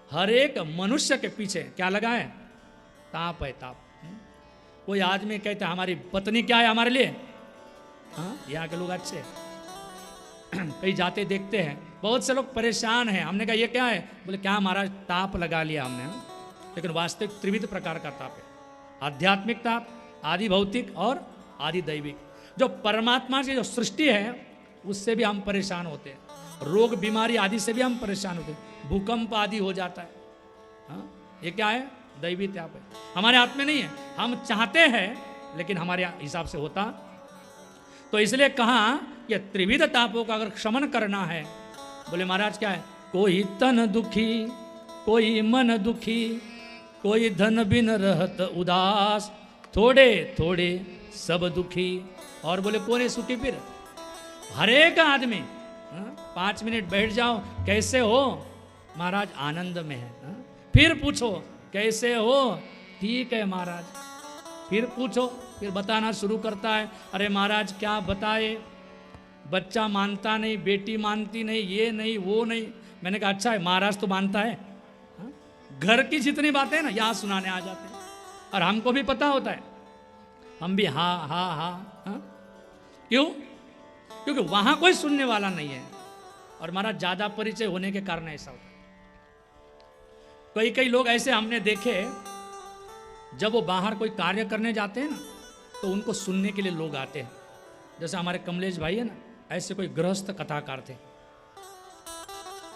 हर एक मनुष्य के पीछे क्या लगा है? ताप है, ताप। कोई आदमी कहते हैं हमारी पत्नी क्या है हमारे लिए? हाँ, यहाँ के लोग अच्छे कहीं जाते देखते हैं, बहुत से लोग परेशान हैं। हमने कहा ये क्या है? बोले क्या महाराज, ताप लगा लिया हमने। लेकिन वास्तविक त्रिविध प्रकार का ताप है, आध्यात्मिक ताप, आदि भौतिक और आदि दैविक। जो परमात्मा की जो सृष्टि है उससे भी हम परेशान होते हैं, रोग बीमारी आदि से भी हम परेशान होते हैं, भूकंप आदि हो जाता है। हाँ, ये क्या है? दैवी ताप है, हमारे हाथ में नहीं है। हम चाहते हैं लेकिन हमारे हिसाब से होता। तो इसलिए कहा कि त्रिविध तापों का अगर क्षमन करना है, बोले महाराज क्या है? कोई तन दुखी, कोई मन दुखी, कोई धन बिन रहत उदास, थोड़े थोड़े सब दुखी। और बोले कौन है सुखी? फिर हर एक आदमी 5 मिनट बैठ जाओ, कैसे हो? महाराज आनंद में है। फिर पूछो कैसे हो? ठीक है महाराज। फिर पूछो, फिर बताना शुरू करता है, अरे महाराज क्या बताए, बच्चा मानता नहीं, बेटी मानती नहीं, ये नहीं वो नहीं। मैंने कहा अच्छा है, महाराज तो मानता है। घर की जितनी बातें ना यहाँ सुनाने आ जाते हैं, और हमको भी पता होता है, हम भी हाँ हाँ हाँ हाँ। क्यों? क्योंकि वहां कोई सुनने वाला नहीं है, और महाराज ज्यादा परिचय होने के कारण ऐसा होता है। कई कई लोग ऐसे हमने देखे, जब वो बाहर कोई कार्य करने जाते हैं ना, तो उनको सुनने के लिए लोग आते हैं। जैसे हमारे कमलेश भाई है ना, ऐसे कोई गृहस्थ कथाकार थे।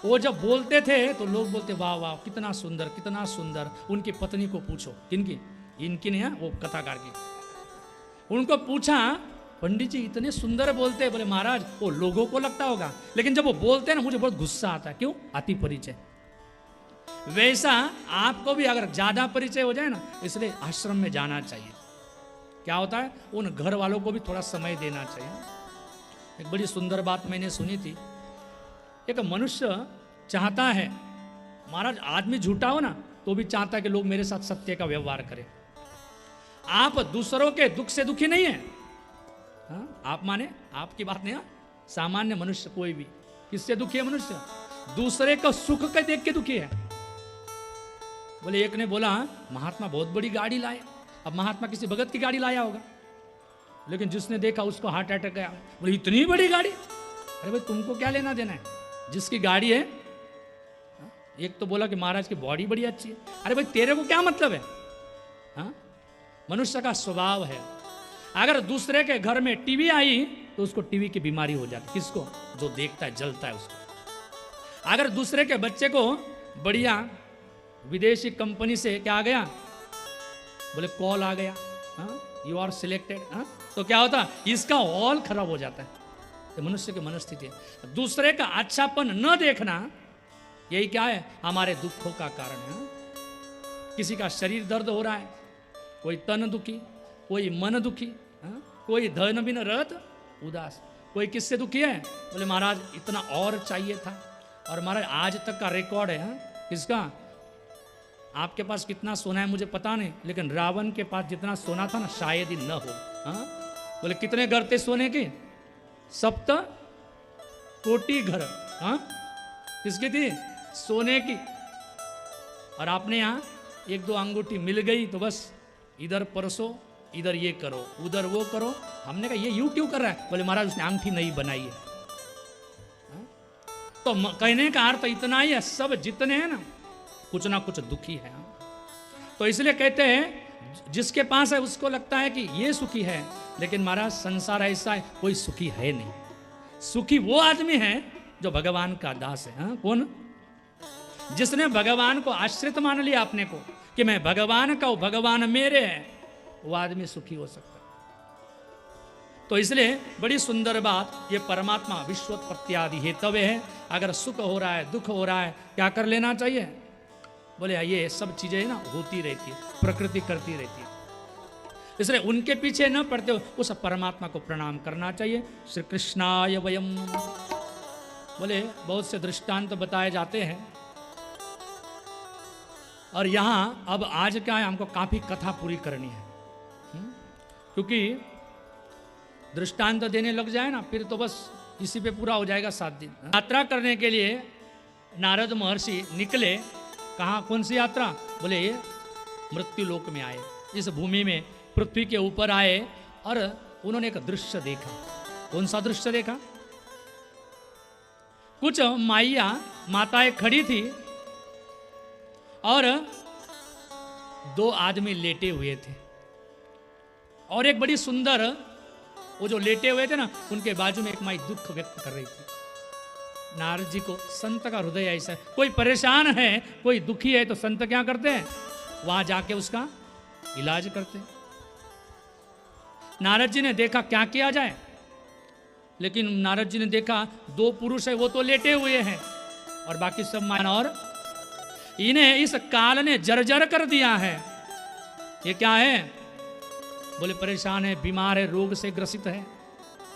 वो जब बोलते थे तो लोग बोलते वाह वाह कितना सुंदर, कितना सुंदर। उनकी पत्नी को पूछो, किनकी? इनकी नहीं है, वो कथाकार की। उनको पूछा, पंडित जी इतने सुंदर बोलते हैं। बोले महाराज वो लोगों को लगता होगा, लेकिन जब वो बोलते हैं ना मुझे बहुत गुस्सा आता है। क्यों? अति परिचय। वैसा आपको भी अगर ज्यादा परिचय हो जाए ना, इसलिए आश्रम में जाना चाहिए। क्या होता है? उन घर वालों को भी थोड़ा समय देना चाहिए। एक बड़ी सुंदर बात मैंने सुनी थी। एक मनुष्य चाहता है, महाराज आदमी झूठा हो ना तो भी चाहता है कि लोग मेरे साथ सत्य का व्यवहार करें। आप दूसरों के दुख से दुखी नहीं है। हाँ? आप माने आपकी बात नहीं है, सामान्य मनुष्य कोई भी किससे दुखी है? मनुष्य दूसरे का सुख का देख के दुखी है। बोले एक ने बोला महात्मा बहुत बड़ी गाड़ी लाए। अब महात्मा किसी भगत की गाड़ी लाया होगा, लेकिन जिसने देखा उसको हार्ट अटैक आया। बोले इतनी बड़ी गाड़ी? अरे भाई तुमको क्या लेना देना है, जिसकी गाड़ी है। एक तो बोला कि महाराज की बॉडी बड़ी अच्छी है। अरे भाई तेरे को क्या मतलब है? हाँ? मनुष्य का स्वभाव है, अगर दूसरे के घर में टीवी आई तो उसको टीवी की बीमारी हो जाती। किसको? जो देखता है जलता है उसको। अगर दूसरे के बच्चे को बढ़िया विदेशी कंपनी से क्या आ गया, बोले कॉल आ गया, यू आर सिलेक्टेड, तो क्या होता? इसका ऑल खराब हो जाता है। तो मनुष्य की मनस्थिति है। दूसरे का अच्छापन न देखना, यही क्या है? हमारे दुखों का कारण है। किसी का शरीर दर्द हो रहा है, कोई तन दुखी, कोई मन दुखी, कोई धन बिन रहत उदास। कोई किससे दुखी है? बोले महाराज इतना और चाहिए था। और महाराज आज तक का रिकॉर्ड है किसका? आपके पास कितना सोना है मुझे पता नहीं, लेकिन रावण के पास जितना सोना था ना शायद ही न हो। बोले कितने घर थे सोने के? 7 कोटि घर। किसकी थी? सोने की। और आपने यहाँ 1-2 अंगूठी मिल गई तो बस इधर परसो, इधर ये करो, उधर वो करो। हमने कहा ये यूं क्यों कर रहा है? बोले महाराज उसने अंगूठी नहीं बनाई है। तो कहने का अर्थ इतना ही है, सब जितने हैं ना कुछ ना कुछ दुखी है। तो इसलिए कहते हैं जिसके पास है उसको लगता है कि ये सुखी है, लेकिन महाराज संसार ऐसा है कोई सुखी है नहीं। सुखी वो आदमी है जो भगवान का दास है। कौन? जिसने भगवान को आश्रित मान लिया अपने को कि मैं भगवान का हूं, भगवान मेरे हैं, वो आदमी सुखी हो सकता है। तो इसलिए बड़ी सुंदर बात, ये परमात्मा विश्वोत्पत्त्यादि हेतव्य है। अगर सुख हो रहा है, दुख हो रहा है, क्या कर लेना चाहिए? बोले ये सब चीजें ना होती रहती है, प्रकृति करती रहती है। इसलिए उनके पीछे न पड़ते हो, उस परमात्मा को प्रणाम करना चाहिए। श्री कृष्णाय वयम। बोले बहुत से दृष्टांत बताए जाते हैं, और यहाँ अब आज क्या है, हमको काफी कथा पूरी करनी है। क्योंकि दृष्टांत देने लग जाए ना फिर तो बस इसी पे पूरा हो जाएगा 7 दिन। यात्रा करने के लिए नारद महर्षि निकले कहाँ, कौन सी यात्रा? बोले ये मृत्यु लोक में आए, इस भूमि में पृथ्वी के ऊपर आए और उन्होंने एक दृश्य देखा। कौन सा दृश्य देखा? कुछ माताएं खड़ी थी और 2 आदमी लेटे हुए थे, और एक बड़ी सुंदर, वो जो लेटे हुए थे ना, उनके बाजू में एक माई दुख व्यक्त कर रही थी। नारद जी को, संत का हृदय ऐसा है, कोई परेशान है, कोई दुखी है, तो संत क्या करते हैं? वहां जाके उसका इलाज करते हैं। नारद जी ने देखा क्या किया जाए, लेकिन नारद जी ने देखा 2 पुरुष है, वो तो लेटे हुए हैं, और बाकी सब माना, और इन्हें इस काल ने जर्जर कर दिया है। ये क्या है? बोले परेशान है, बीमार है, रोग से ग्रसित है।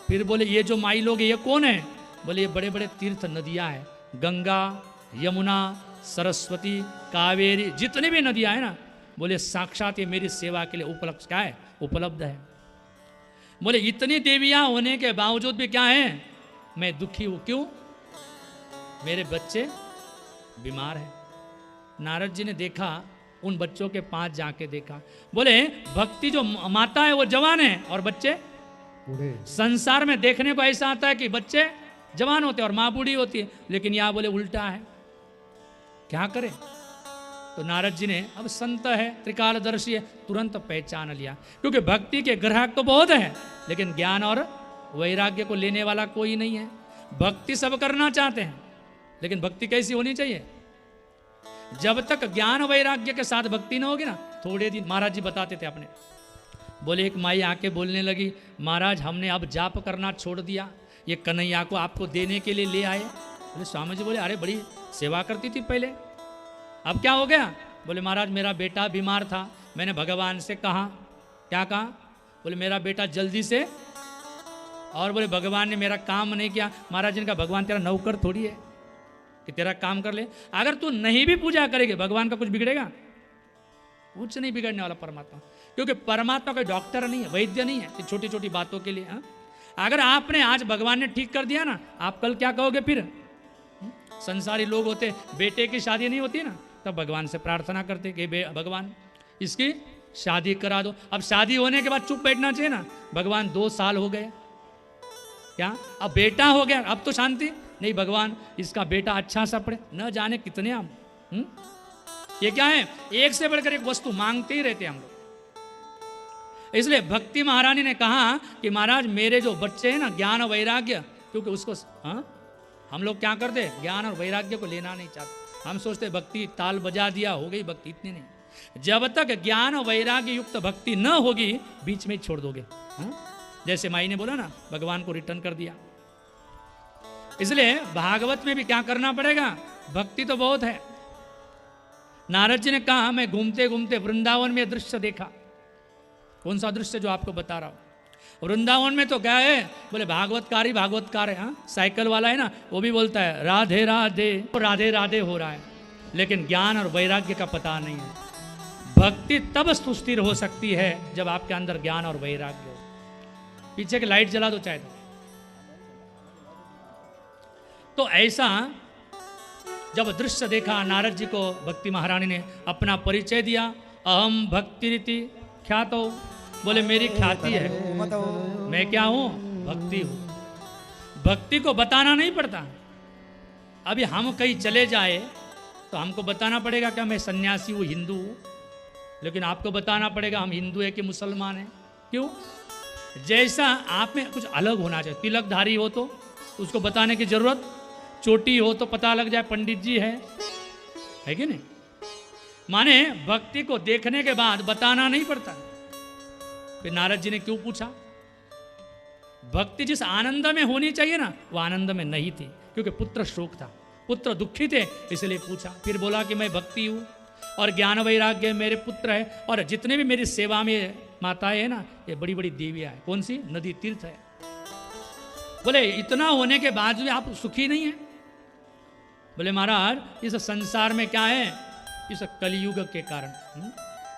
फिर बोले ये जो माई लोग, ये कौन है? बोले ये बड़े बड़े तीर्थ नदियां हैं, गंगा, यमुना, सरस्वती, कावेरी, जितनी भी नदियां हैं ना, बोले साक्षात ये मेरी सेवा के लिए उपलब्ध, क्या है? उपलब्ध है। बोले इतनी देवियां होने के बावजूद भी क्या है? मैं दुखी हूं। क्यों? मेरे बच्चे बीमार हैं। नारद जी ने देखा, उन बच्चों के पास जाके देखा, बोले भक्ति जो माता है वो जवान है और बच्चे बूढ़े। संसार में देखने को ऐसा आता है कि बच्चे जवान होते हैं और माँ बूढ़ी होती है, लेकिन यहाँ बोले उल्टा है। क्या करें? तो नारद जी ने, अब संत है, त्रिकालदर्शी है, तुरंत पहचान लिया, क्योंकि भक्ति के ग्राहक तो बहुत है, लेकिन ज्ञान और वैराग्य को लेने वाला कोई नहीं है। भक्ति सब करना चाहते हैं, लेकिन भक्ति कैसी होनी चाहिए? जब तक ज्ञान वैराग्य के साथ भक्ति ना होगी ना, थोड़े दिन, महाराज जी बताते थे अपने, बोले एक माई आके बोलने लगी, महाराज हमने अब जाप करना छोड़ दिया, ये कन्हैया को आपको देने के लिए ले आए। बोले स्वामी जी, बोले अरे बड़ी सेवा करती थी पहले, अब क्या हो गया? बोले महाराज मेरा बेटा बीमार था, मैंने भगवान से कहा। क्या कहा? बोले मेरा बेटा जल्दी से, और बोले भगवान ने मेरा काम नहीं किया। महाराज जी ने कहा भगवान तेरा नौकर थोड़ी है कि तेरा काम कर ले, अगर तू नहीं भी पूजा करेगी भगवान का कुछ बिगड़ेगा? कुछ नहीं बिगड़ने वाला परमात्मा, क्योंकि परमात्मा कोई डॉक्टर नहीं है, वैद्य नहीं है कि छोटी छोटी बातों के लिए। अगर आपने आज भगवान ने ठीक कर दिया ना, आप कल क्या कहोगे फिर? संसारी लोग होते, बेटे की शादी नहीं होती ना, तब भगवान से प्रार्थना करते कि भगवान इसकी शादी करा दो। अब शादी होने के बाद चुप बैठना चाहिए ना, भगवान 2 साल हो गए, क्या अब बेटा हो गया, अब तो शांति नहीं, भगवान इसका बेटा अच्छा सा पड़े, न जाने कितने हम ये क्या है? एक से बढ़कर एक वस्तु मांगते ही रहते हम लोग। इसलिए भक्ति महारानी ने कहा कि महाराज मेरे जो बच्चे हैं ना, ज्ञान और वैराग्य, क्योंकि उसको हम लोग क्या करते? ज्ञान और वैराग्य को लेना नहीं चाहते। हम सोचते भक्ति ताल बजा दिया, हो गई भक्ति, इतनी नहीं। जब तक ज्ञान और वैराग्य युक्त भक्ति न होगी, बीच में छोड़ दोगे। जैसे माई ने बोला ना, भगवान को रिटर्न कर दिया। इसलिए भागवत में भी क्या करना पड़ेगा? भक्ति तो बहुत है। नारद जी ने कहा मैं घूमते घूमते वृंदावन में दृश्य देखा। कौन सा दृश्य? जो आपको बता रहा हूं। वृंदावन में तो क्या है? बोले भागवतकार ही भागवतकार है। साइकिल वाला है ना, वो भी बोलता है राधे राधे, राधे राधे हो रहा है, लेकिन ज्ञान और वैराग्य का पता नहीं है। भक्ति तब सुस्थिर हो सकती है जब आपके अंदर ज्ञान और वैराग्य हो। पीछे की लाइट जला दो चाहे तो ऐसा जब दृश्य देखा, नारद जी को भक्ति महारानी ने अपना परिचय दिया। अहम भक्ति रीति ख्यातो, बोले मेरी ख्याति है, मैं क्या हूं? भक्ति हूं। भक्ति को बताना नहीं पड़ता। अभी हम कहीं चले जाए तो हमको बताना पड़ेगा क्या मैं सन्यासी हूं, हिंदू हूं, लेकिन आपको बताना पड़ेगा हम हिंदू है कि मुसलमान है। क्यों? जैसा आप में कुछ अलग होना चाहिए। तिलकधारी हो तो उसको बताने की जरूरत, चोटी हो तो पता लग जाए पंडित जी है कि नहीं? माने भक्ति को देखने के बाद बताना नहीं पड़ता। फिर नारद जी ने क्यों पूछा? भक्ति जिस आनंद में होनी चाहिए ना, वो आनंद में नहीं थी, क्योंकि पुत्र शोक था, पुत्र दुखी थे, इसलिए पूछा। फिर बोला कि मैं भक्ति हूं और ज्ञान वैराग्य मेरे पुत्र है, और जितने भी मेरी सेवा में माताएं है ना, ये बड़ी बड़ी देवियां है। कौन सी? नदी तीर्थ है। बोले इतना होने के बाद भी आप सुखी नहीं है? बोले महाराज इस संसार में क्या है? इस कलयुग के कारण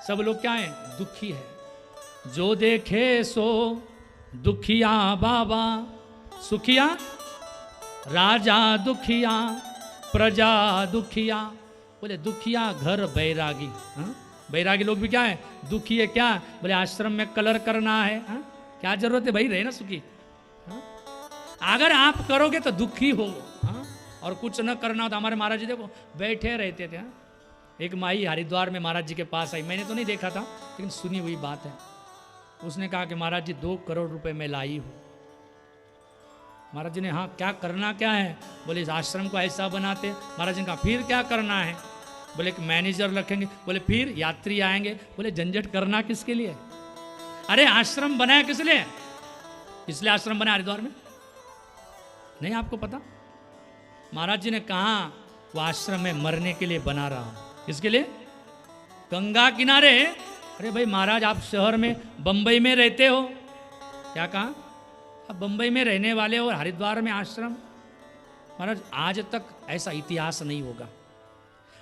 सब लोग क्या है? दुखी है। जो देखे सो दुखिया बाबा, सुखिया राजा दुखिया, प्रजा दुखिया, बोले दुखिया घर बैरागी। हाँ? बैरागी लोग भी क्या है, दुखी है क्या, बोले आश्रम में कलर करना है। हाँ? क्या जरूरत है भाई, रहे ना सुखी। हाँ? अगर आप करोगे तो दुखी हो। हाँ? और कुछ न करना हो तो हमारे महाराज जी देखो बैठे रहते थे। हाँ? एक माई हरिद्वार में महाराज जी के पास आई, मैंने तो नहीं देखा था लेकिन सुनी हुई बात है। उसने कहा कि महाराज जी 2 करोड़ रुपए मैं लाई हूँ। महाराज जी ने हाँ क्या करना क्या है, बोले इस आश्रम को ऐसा बनाते। महाराज जी ने कहा फिर क्या करना है, बोले एक मैनेजर रखेंगे। बोले फिर यात्री आएंगे। बोले झंझट करना किसके लिए, अरे आश्रम बनाया किस लिए, इसलिए आश्रम बना हरिद्वार में, नहीं आपको पता। महाराज जी ने कहा वो आश्रम में मरने के लिए बना रहा हूं। किसके लिए, गंगा किनारे। अरे भाई महाराज आप शहर में बंबई में रहते हो, क्या कहा, अब बंबई में रहने वाले और हरिद्वार में आश्रम। महाराज आज तक ऐसा इतिहास नहीं होगा।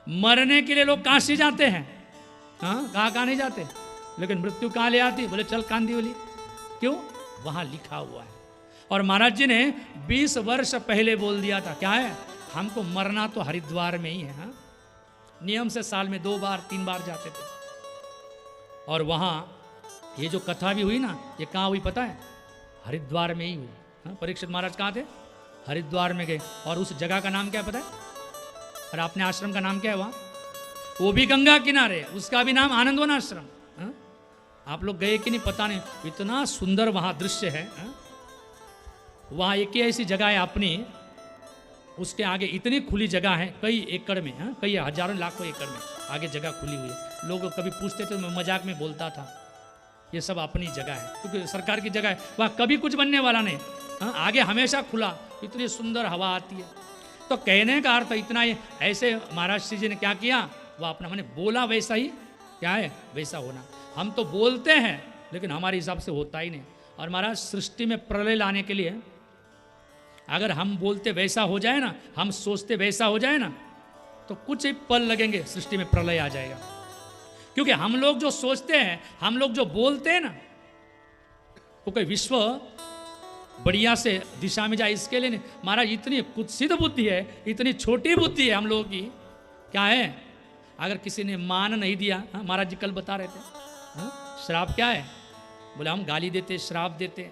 मरने के लिए लोग काशी जाते हैं, हाँ कहाँ नहीं जाते, लेकिन मृत्यु कहाँ ले आती, बोले चल कांदिवली। क्यों, वहाँ लिखा हुआ है। और महाराज जी ने 20 वर्ष पहले बोल दिया था, क्या है, हमको मरना तो हरिद्वार में ही है। हाँ? नियम से साल में 2 बार 3 बार जाते थे। और वहाँ ये जो कथा भी हुई ना, ये कहाँ हुई पता है, हरिद्वार में ही हुई। हाँ? परीक्षित महाराज कहाँ थे, हरिद्वार में गए। और उस जगह का नाम क्या है पता है, और अपने आश्रम का नाम क्या है वहाँ, वो भी गंगा किनारे, उसका भी नाम आनंदवन आश्रम। हाँ? आप लोग गए कि नहीं पता नहीं, इतना सुंदर वहाँ दृश्य है। हाँ? वहाँ एक ही ऐसी जगह है अपनी, उसके आगे इतनी खुली जगह है, कई एकड़ में। हाँ? कई हजारों लाखों एकड़ में आगे जगह खुली हुई है। लोग कभी पूछते थे, मैं मजाक में बोलता था ये सब अपनी जगह है, क्योंकि सरकार की जगह है, वहाँ कभी कुछ बनने वाला नहीं। हाँ? आगे हमेशा खुला, इतनी सुंदर हवा आती है। तो कहने का अर्थ इतना ही, ऐसे महाराज श्री जी ने क्या किया, वह अपना मैंने बोला वैसा ही क्या है, वैसा होना। हम तो बोलते हैं लेकिन हमारे हिसाब से होता ही नहीं। और महाराज सृष्टि में प्रलय लाने के लिए अगर हम बोलते वैसा हो जाए ना, हम सोचते वैसा हो जाए ना, तो कुछ ही पल लगेंगे सृष्टि में प्रलय आ जाएगा। क्योंकि हम लोग जो सोचते हैं, हम लोग जो बोलते हैं ना, वो कोई विश्व बढ़िया से दिशा में जाए इसके लिए नहीं। महाराज इतनी कुत्सित बुद्धि है, इतनी छोटी बुद्धि है हम लोगों की, क्या है, अगर किसी ने मान नहीं दिया। हाँ? महाराज जी कल बता रहे थे, हाँ? श्राप क्या है, बोले हम गाली देते, श्राप देते।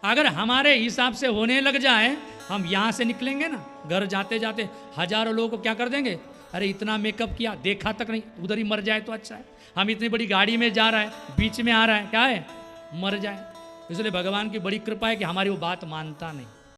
अगर हमारे हिसाब से होने लग जाए, हम यहाँ से निकलेंगे ना, घर जाते जाते हजारों लोगों को क्या कर देंगे, अरे इतना मेकअप किया, देखा तक नहीं, उधर ही मर जाए तो अच्छा है। हम इतनी बड़ी गाड़ी में जा रहा है, बीच में आ रहा है, क्या है, मर जाए। इसलिए भगवान की बड़ी कृपा है कि हमारी वो बात मानता नहीं।